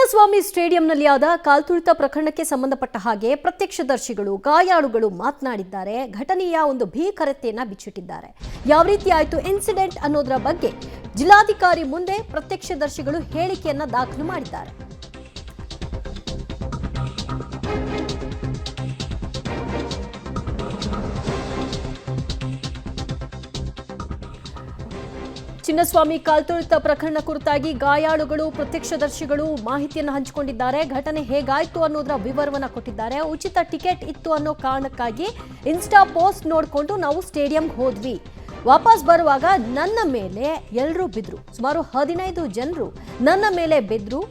ಚಿನ್ನಸ್ವಾಮಿ ಸ್ಟೇಡಿಯಂನಲ್ಲಿ ಆದ ಕಾಲ್ತುಳಿತ ಪ್ರಕರಣಕ್ಕೆ ಸಂಬಂಧಪಟ್ಟ ಹಾಗೆ ಪ್ರತ್ಯಕ್ಷದರ್ಶಿಗಳು ಗಾಯಾಳುಗಳು ಮಾತನಾಡಿದ್ದಾರೆ. ಘಟನೆಯ ಒಂದು ಭೀಕರತೆಯನ್ನ ಬಿಚ್ಚಿಟ್ಟಿದ್ದಾರೆ. ಯಾವ ರೀತಿ ಆಯಿತು ಇನ್ಸಿಡೆಂಟ್ ಅನ್ನೋದರ ಬಗ್ಗೆ ಜಿಲ್ಲಾಧಿಕಾರಿ ಮುಂದೆ ಪ್ರತ್ಯಕ್ಷದರ್ಶಿಗಳು ಹೇಳಿಕೆಯನ್ನ ದಾಖಲು ಮಾಡಿದ್ದಾರೆ. ಚಿನ್ನಸ್ವಾಮಿ ಕಾಲ್ತುಳಿತ ಪ್ರಕರಣ ಕುರಿತಾಗಿ ಗಾಯಾಳುಗಳು ಪ್ರತ್ಯಕ್ಷದರ್ಶಿಗಳು ಮಾಹಿತಿಯನ್ನು ಹಂಚಿಕೊಂಡಿದ್ದಾರೆ. ಘಟನೆ ಹೇಗಾಯ್ತು ಅನ್ನೋದರ ವಿವರವನ್ನು ಕೊಟ್ಟಿದ್ದಾರೆ. ಉಚಿತ ಟಿಕೆಟ್ ಇತ್ತು ಅನ್ನೋ ಕಾರಣಕ್ಕಾಗಿ ಇನ್ಸ್ಟಾ ಪೋಸ್ಟ್ ನೋಡಿಕೊಂಡು ನಾವು ಸ್ಟೇಡಿಯಂಗೆ ಹೋದ್ವಿ. ವಾಪಸ್ ಬರುವಾಗ ನನ್ನ ಮೇಲೆ ಎಲ್ಲರೂ ಬಿದ್ರು. ಸುಮಾರು 15 ಜನರು ನನ್ನ ಮೇಲೆ ಬಿದ್ರು.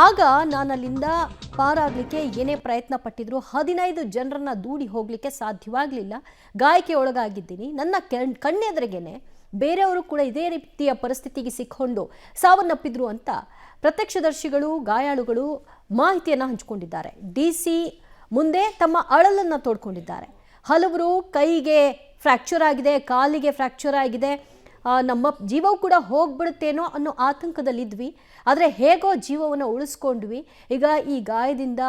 ಆಗ ನಾನು ಅಲ್ಲಿಂದ ಪಾರಾಗಲಿಕ್ಕೆ ಏನೇ ಪ್ರಯತ್ನ ಪಟ್ಟಿದ್ರು 15 ಜನರನ್ನ ದೂಡಿ ಹೋಗಲಿಕ್ಕೆ ಸಾಧ್ಯವಾಗಲಿಲ್ಲ. ಗಾಯಕ್ಕೆ ಒಳಗಾಗಿದ್ದೀನಿ. ನನ್ನ ಕಣ್ಣೆದುರಿಗೇನೆ ಬೇರೆಯವರು ಕೂಡ ಇದೇ ರೀತಿಯ ಪರಿಸ್ಥಿತಿಗೆ ಸಿಕ್ಕೊಂಡು ಸಾವನ್ನಪ್ಪಿದ್ರು ಅಂತ ಪ್ರತ್ಯಕ್ಷದರ್ಶಿಗಳು ಗಾಯಾಳುಗಳು ಮಾಹಿತಿಯನ್ನು ಹಂಚಿಕೊಂಡಿದ್ದಾರೆ. ಡಿಸಿ ಮುಂದೆ ತಮ್ಮ ಅಳಲನ್ನು ತೋಡ್ಕೊಂಡಿದ್ದಾರೆ. ಹಲವರು ಕೈಗೆ ಫ್ರ್ಯಾಕ್ಚರ್ ಆಗಿದೆ, ಕಾಲಿಗೆ ಫ್ರ್ಯಾಕ್ಚರ್ ಆಗಿದೆ, ನಮ್ಮ ಜೀವವು ಕೂಡ ಹೋಗ್ಬಿಡುತ್ತೇನೋ ಅನ್ನೋ ಆತಂಕದಲ್ಲಿದ್ವಿ. ಆದರೆ ಹೇಗೋ ಜೀವವನ್ನು ಉಳಿಸ್ಕೊಂಡ್ವಿ. ಈಗ ಈ ಗಾಯದಿಂದ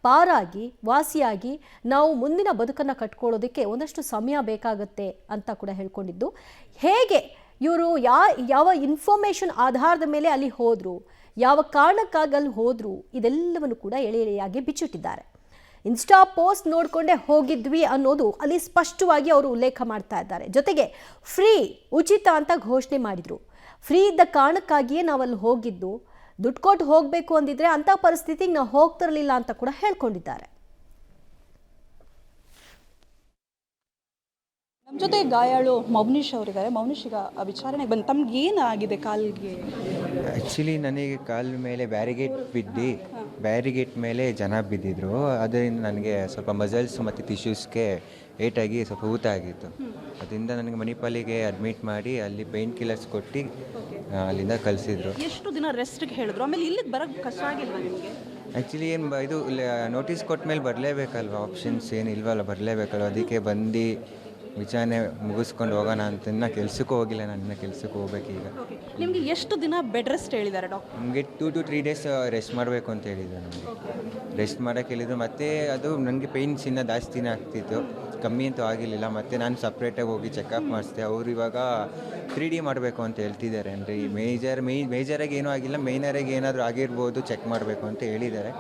ಪಾರಾಗಿ ವಾಸಿಯಾಗಿ ನಾವು ಮುಂದಿನ ಬದುಕನ್ನು ಕಟ್ಕೊಳ್ಳೋದಕ್ಕೆ ಒಂದಷ್ಟು ಸಮಯ ಬೇಕಾಗುತ್ತೆ ಅಂತ ಕೂಡ ಹೇಳ್ಕೊಂಡಿದ್ದು. ಹೇಗೆ ಇವರು ಯಾವ ಇನ್ಫಾರ್ಮೇಷನ್ ಆಧಾರದ ಮೇಲೆ ಅಲ್ಲಿ ಹೋದರು, ಯಾವ ಕಾರಣಕ್ಕಾಗಿ ಅಲ್ಲಿ ಹೋದರು, ಇದೆಲ್ಲವನ್ನು ಕೂಡ ಎಳೆಯಾಗಿ ಬಿಚ್ಚಿಟ್ಟಿದ್ದಾರೆ. ಇನ್ಸ್ಟಾ ಪೋಸ್ಟ್ ನೋಡಿಕೊಂಡೇ ಹೋಗಿದ್ವಿ ಅನ್ನೋದು ಅಲ್ಲಿ ಸ್ಪಷ್ಟವಾಗಿ ಅವರು ಉಲ್ಲೇಖ ಮಾಡ್ತಾ ಇದ್ದಾರೆ. ಜೊತೆಗೆ ಫ್ರೀ ಉಚಿತ ಅಂತ ಘೋಷಣೆ ಮಾಡಿದರು. ಫ್ರೀ ಇದ್ದ ಕಾರಣಕ್ಕಾಗಿಯೇ ನಾವಲ್ಲಿ ಹೋಗಿದ್ದು. ದುಡ್ಡು ಕೊಟ್ಟು ಹೋಗಬೇಕು ಅಂದಿದ್ರೆ ಅಂಥ ಪರಿಸ್ಥಿತಿಗೆ ನಾವು ಹೋಗ್ತಿರಲಿಲ್ಲ ಅಂತ ಕೂಡ ಹೇಳ್ಕೊಂಡಿದ್ದಾರೆ. ನಮ್ಮ ಜೊತೆ ಗಾಯಾಳು ಮೌನಿಶ್ ಅವರಿದ್ದಾರೆ. ಮೌನಿಶ್, ಈಗ ವಿಚಾರಣೆಗೆ ಬಂದು ತಮ್ಗೆ ಏನಾಗಿದೆ ಕಾಲಿಗೆ? ಆ್ಯಕ್ಚುಲಿ ನನಗೆ ಕಾಲ ಮೇಲೆ ಬ್ಯಾರಿಗೇಟ್ ಮೇಲೆ ಜನ ಬಿದ್ದಿದ್ರು. ಅದರಿಂದ ನನಗೆ ಸ್ವಲ್ಪ ಮಸಲ್ಸ್ ಮತ್ತು ಟಿಶ್ಯೂಸ್ಗೆ ಏಟಾಗಿ ಸ್ವಲ್ಪ ಊತ ಆಗಿತ್ತು. ಅದರಿಂದ ನನಗೆ ಮಣಿಪಾಲಿಗೆ ಅಡ್ಮಿಟ್ ಮಾಡಿ ಅಲ್ಲಿ ಪೇಯ್ನ್ ಕಿಲ್ಲರ್ಸ್ ಕೊಟ್ಟು ಅಲ್ಲಿಂದ ಕಳಿಸಿದ್ರು. ಎಷ್ಟು ದಿನ ರೆಸ್ಟ್ಗೆ ಹೇಳಿದ್ರು? ಆಮೇಲೆ ಇಲ್ಲಿಗೆ ಬರೋಕ್ಕೆ ಕಷ್ಟ ಆಗಿಲ್ಲ ನಿಮಗೆ? ಆ್ಯಕ್ಚುಲಿ ಇದು ನೋಟಿಸ್ ಕೊಟ್ಟ ಮೇಲೆ ಬರಲೇಬೇಕಲ್ವ, ಆಪ್ಷನ್ಸ್ ಏನು ಇಲ್ವಲ್ಲ, ಬರಲೇಬೇಕಲ್ವ. ಅದಕ್ಕೆ ಬಂದು ವಿಚಾರಣೆ ಮುಗಿಸ್ಕೊಂಡು ಹೋಗೋಣ ಅಂತ. ಇನ್ನು ಕೆಲಸಕ್ಕೂ ಹೋಗಿಲ್ಲ, ನಾನು ಕೆಲಸಕ್ಕೆ ಹೋಗ್ಬೇಕೀಗ. ನಿಮಗೆ ಎಷ್ಟು ದಿನ ಬೆಡ್ ರೆಸ್ಟ್ ಹೇಳಿದ್ದಾರೆ ಡಾಕ್ಟರ್? ನಮಗೆ 2 to 3 days ರೆಸ್ಟ್ ಮಾಡಬೇಕು ಅಂತ ಹೇಳಿದ್ರು. ನಮಗೆ ರೆಸ್ಟ್ ಮಾಡೋಕ್ಕೆ ಹೇಳಿದ್ರು. ಮತ್ತು ಅದು ನನಗೆ ಪೇಯ್ನ್ಸ್ ಇನ್ನೂ ಜಾಸ್ತಿನೇ ಆಗ್ತಿತ್ತು, ಕಮ್ಮಿ ಅಂತೂ ಆಗಿರಲಿಲ್ಲ. ಮತ್ತು ನಾನು ಸಪ್ರೇಟಾಗಿ ಹೋಗಿ ಚೆಕಪ್ ಮಾಡಿಸ್ದೆ. ಅವರು ಇವಾಗ 3D ಮಾಡಬೇಕು ಅಂತ ಹೇಳ್ತಿದ್ದಾರೆ. ಅಂದರೆ ಈ ಮೇಜರಾಗಿ ಏನೂ ಆಗಿಲ್ಲ, ಮೈನರಾಗಿ ಏನಾದರೂ ಆಗಿರ್ಬೋದು, ಚೆಕ್ ಮಾಡಬೇಕು ಅಂತ ಹೇಳಿದ್ದಾರೆ.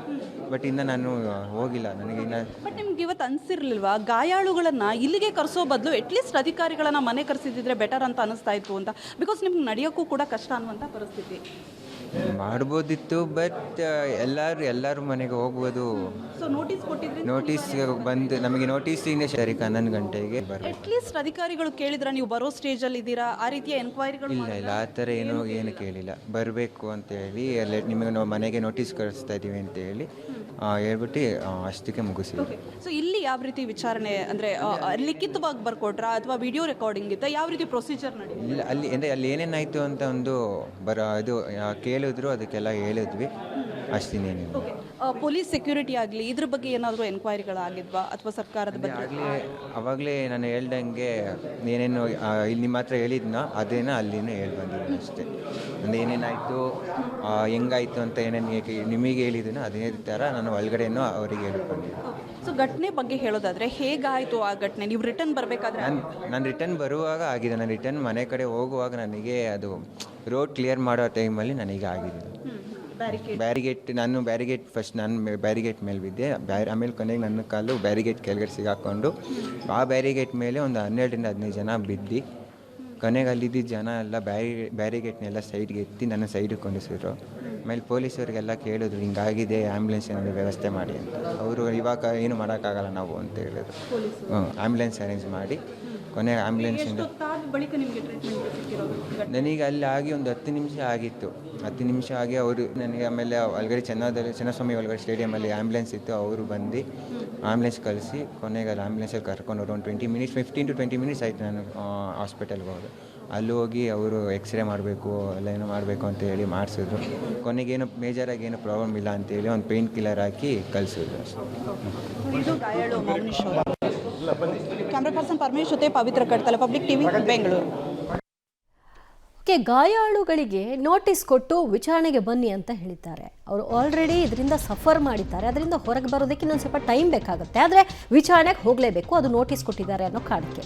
ಬಟ್ ಇನ್ನು ನಾನು ಹೋಗಿಲ್ಲ. ನನಗೆ ಇನ್ನು ಬಟ್ ನಿಮ್ಗೆ ಇವತ್ತು ಅನಿಸಿರ್ಲಿಲ್ವಾ ಗಾಯಾಳುಗಳನ್ನು ಇಲ್ಲಿಗೆ ಕರೆಸೋ ಬದಲು ಅಟ್ಲೀಸ್ಟ್ ಅಧಿಕಾರಿಗಳನ್ನು ಮನೆ ಕರೆಸಿದ್ರೆ ಬೆಟರ್ ಅಂತ ಅನಿಸ್ತಾ ಇತ್ತು ಅಂತ? ಬಿಕಾಸ್ ನಿಮ್ಗೆ ನಡೆಯೋಕ್ಕೂ ಕೂಡ ಕಷ್ಟ ಅನ್ನುವಂಥ ಪರಿಸ್ಥಿತಿ ಮಾಡ್ಬೋದಿತ್ತು. ಬಟ್ ಎಲ್ಲರೂ ಮನೆಗೆ ಹೋಗ್ಬೋದು. So notice ಕೊಟ್ಟಿದ್ರಿ? ನೋಟಿಸ್ ಬಂದು ನಮಗೆ ನೋಟಿಸಿಂದ ಸರಿ 11 ಗಂಟೆಗೆ ಅಟ್ಲೀಸ್ಟ್ ಅಧಿಕಾರಿಗಳು ಕೇಳಿದ್ರೆ ನೀವು ಬರೋ ಸ್ಟೇಜಲ್ಲಿ ಇದ್ದೀರಾ, ಆ ರೀತಿಯ ಎನ್ಕ್ವೈರಿಗಳು? ಇಲ್ಲ ಆ ಥರ ಏನು ಕೇಳಿಲ್ಲ. ಬರಬೇಕು ಅಂತೇಳಿ ನಿಮಗೆ ನಾವು ಮನೆಗೆ ನೋಟಿಸ್ ಕಳಿಸ್ತಾ ಇದ್ದೀವಿ ಅಂತೇಳಿ ಹೇಳ್ಬಿಟ್ಟು ಅಷ್ಟಕ್ಕೆ ಮುಗಿಸಿದ್ವಿ. ಸೊ ಇಲ್ಲಿ ಯಾವ ರೀತಿ ವಿಚಾರಣೆ ಅಂದರೆ ಲಿಖಿತವಾಗಿ ಬರ್ಕೊಟ್ರಾ ಅಥವಾ ವಿಡಿಯೋ ರೆಕಾರ್ಡಿಂಗ್ ಇತ್ತಾ? ಯಾವ ರೀತಿ ಪ್ರೊಸೀಜರ್ ನಡೀತು? ಇಲ್ಲ ಅಲ್ಲಿ ಏನೇನಾಯಿತು ಅಂತ ಒಂದು ಇದು ಕೇಳಿದ್ರು, ಅದಕ್ಕೆಲ್ಲ ಹೇಳಿದ್ವಿ, ಅಷ್ಟಿನೇನಿಲ್ಲ. ಪೊಲೀಸ್ ಸೆಕ್ಯೂರಿಟಿ ಆಗಲಿ ಇದ್ರ ಬಗ್ಗೆ ಏನಾದರೂ ಎನ್ಕ್ವೈರಿಗಳಾಗಿದ್ವಾ ಅಥವಾ ಸರ್ಕಾರದ ಬಗ್ಗೆ? ಅವಾಗಲೇ ನಾನು ಹೇಳ್ದಂಗೆ ಏನೇನು ಇಲ್ಲಿ ನಿಮ್ಮ ಹತ್ರ ಹೇಳಿದ್ನೋ ಅದೇನೋ ಅಲ್ಲಿನೂ ಹೇಳಿ ಬಂದಿದ್ದೀನಿ ಅಷ್ಟೇ. ಒಂದು ಏನೇನಾಯಿತು ಹೆಂಗಾಯಿತು ಅಂತ ಏನೇನು ನಿಮಗೆ ಹೇಳಿದ್ದೀನೋ ಅದೇ ಥರ ನಾನು ಒಳಗಡೆನೂ ಅವರಿಗೆ ಹೇಳ್ಕೊಂಡಿದ್ದೆ. ಸೊ ಘಟನೆ ಬಗ್ಗೆ ಹೇಳೋದಾದರೆ ಹೇಗಾಯಿತು ಆ ಘಟನೆ? ನೀವು ರಿಟರ್ನ್ ಬರಬೇಕಾದ್ರೆ? ನಾನು ರಿಟರ್ನ್ ಬರುವಾಗ ಆಗಿದೆ. ನಾನು ರಿಟರ್ನ್ ಮನೆ ಕಡೆ ಹೋಗುವಾಗ ನನಗೆ ಅದು ರೋಡ್ ಕ್ಲಿಯರ್ ಮಾಡೋ ಟೈಮಲ್ಲಿ ನನಗೆ ಆಗಿದೆ ಬ್ಯಾರಿಗೇಟ್ ಫಸ್ಟ್ ನಾನು ಬ್ಯಾರಿಗೇಟ್ ಮೇಲೆ ಬಿದ್ದೆ. ಆಮೇಲೆ ಕೊನೆಗೆ ನನ್ನ ಕಾಲು ಬ್ಯಾರಿಗೇಟ್ ಕೆಳಗಡೆ ಸಿಗಾಕೊಂಡು ಆ ಬ್ಯಾರಿಗೇಟ್ ಮೇಲೆ ಒಂದು 12-15 ಜನ ಬಿದ್ದು ಕೊನೆಗೆ ಅಲ್ಲಿದ್ದ ಜನ ಎಲ್ಲ ಬ್ಯಾರಿಗೇಟ್ನೆಲ್ಲ ಸೈಡ್ಗೆ ಎತ್ತಿ ನನ್ನ ಸೈಡಿಗೆ ಕೊಂಡಿಸಿದ್ರು. ಆಮೇಲೆ ಪೊಲೀಸರಿಗೆಲ್ಲ ಕೇಳಿದ್ರು, ಹಿಂಗಾಗಿದೆ, ಆ್ಯಂಬುಲೆನ್ಸ್ ಏನಾದರೂ ವ್ಯವಸ್ಥೆ ಮಾಡಿ ಅಂತ. ಅವರು ಇವಾಗ ಏನು ಮಾಡೋಕ್ಕಾಗಲ್ಲ ನಾವು ಅಂತ ಹೇಳಿದ್ರು. ಆ್ಯಂಬುಲೆನ್ಸ್ ಅರೇಂಜ್ ಮಾಡಿ ಕೊನೆಗೆ ಆ್ಯಂಬುಲೆನ್ಸಿಂದ ನನಗೆ ಅಲ್ಲಿ ಆಗಿ ಒಂದು 10 ನಿಮಿಷ ಆಗಿತ್ತು. 10 ನಿಮಿಷ ಆಗಿ ಅವರು ನನಗೆ ಆಮೇಲೆ ಒಳಗಡೆ ಚಿನ್ನಸ್ವಾಮಿ ಒಳಗಡೆ ಸ್ಟೇಡಿಯಮಲ್ಲಿ ಆ್ಯಂಬುಲೆನ್ಸ್ ಇತ್ತು. ಅವರು ಬಂದು ಆ್ಯಂಬುಲೆನ್ಸ್ ಕಳಿಸಿ ಕೊನೆಗೆ ಅಲ್ಲಿ ಆ್ಯಂಬುಲೆನ್ಸಲ್ಲಿ ಕರ್ಕೊಂಡು ಒಂದು 15 to 20 ಮಿನಿಟ್ಸ್ ಆಯಿತು. ನಾನು ಹಾಸ್ಪಿಟಲ್ಗೆ ಹೋದೆ. ಅಲ್ಲಿ ಹೋಗಿ ಅವರು ಎಕ್ಸ್ರೇ ಮಾಡಬೇಕು ಎಲ್ಲ ಏನೋ ಮಾಡಬೇಕು ಅಂತ ಹೇಳಿ ಮಾಡಿಸಿದ್ರು. ಕೊನೆಗೇನು ಮೇಜರಾಗಿ ಏನು ಪ್ರಾಬ್ಲಮ್ ಇಲ್ಲ ಅಂತೇಳಿ ಒಂದು ಪೇಯ್ನ್ ಕಿಲ್ಲರ್ ಹಾಕಿ ಕಳಿಸಿದ್ರು. ಕ್ಯಾಮ್ರಾ ಪರ್ಸನ್ ಪರಮೇಶ್ ಜೊತೆ ಪವಿತ್ರ ಕಡ್ತಲ, ಪಬ್ಲಿಕ್ ಟಿವಿ, ಬೆಂಗಳೂರು. ಅದಕ್ಕೆ ಗಾಯಾಳುಗಳಿಗೆ ನೋಟಿಸ್ ಕೊಟ್ಟು ವಿಚಾರಣೆಗೆ ಬನ್ನಿ ಅಂತ ಹೇಳಿದ್ದಾರೆ. ಅವರು ಆಲ್ರೆಡಿ ಇದರಿಂದ ಸಫರ್ ಮಾಡಿದ್ದಾರೆ, ಅದರಿಂದ ಹೊರಗೆ ಬರೋದಕ್ಕೆ ಇನ್ನೊಂದು ಸ್ವಲ್ಪ ಟೈಮ್ ಬೇಕಾಗುತ್ತೆ, ಆದರೆ ವಿಚಾರಣೆಗೆ ಹೋಗಲೇಬೇಕು, ಅದು ನೋಟಿಸ್ ಕೊಟ್ಟಿದ್ದಾರೆ ಅನ್ನೋ ಕಾರಣಕ್ಕೆ.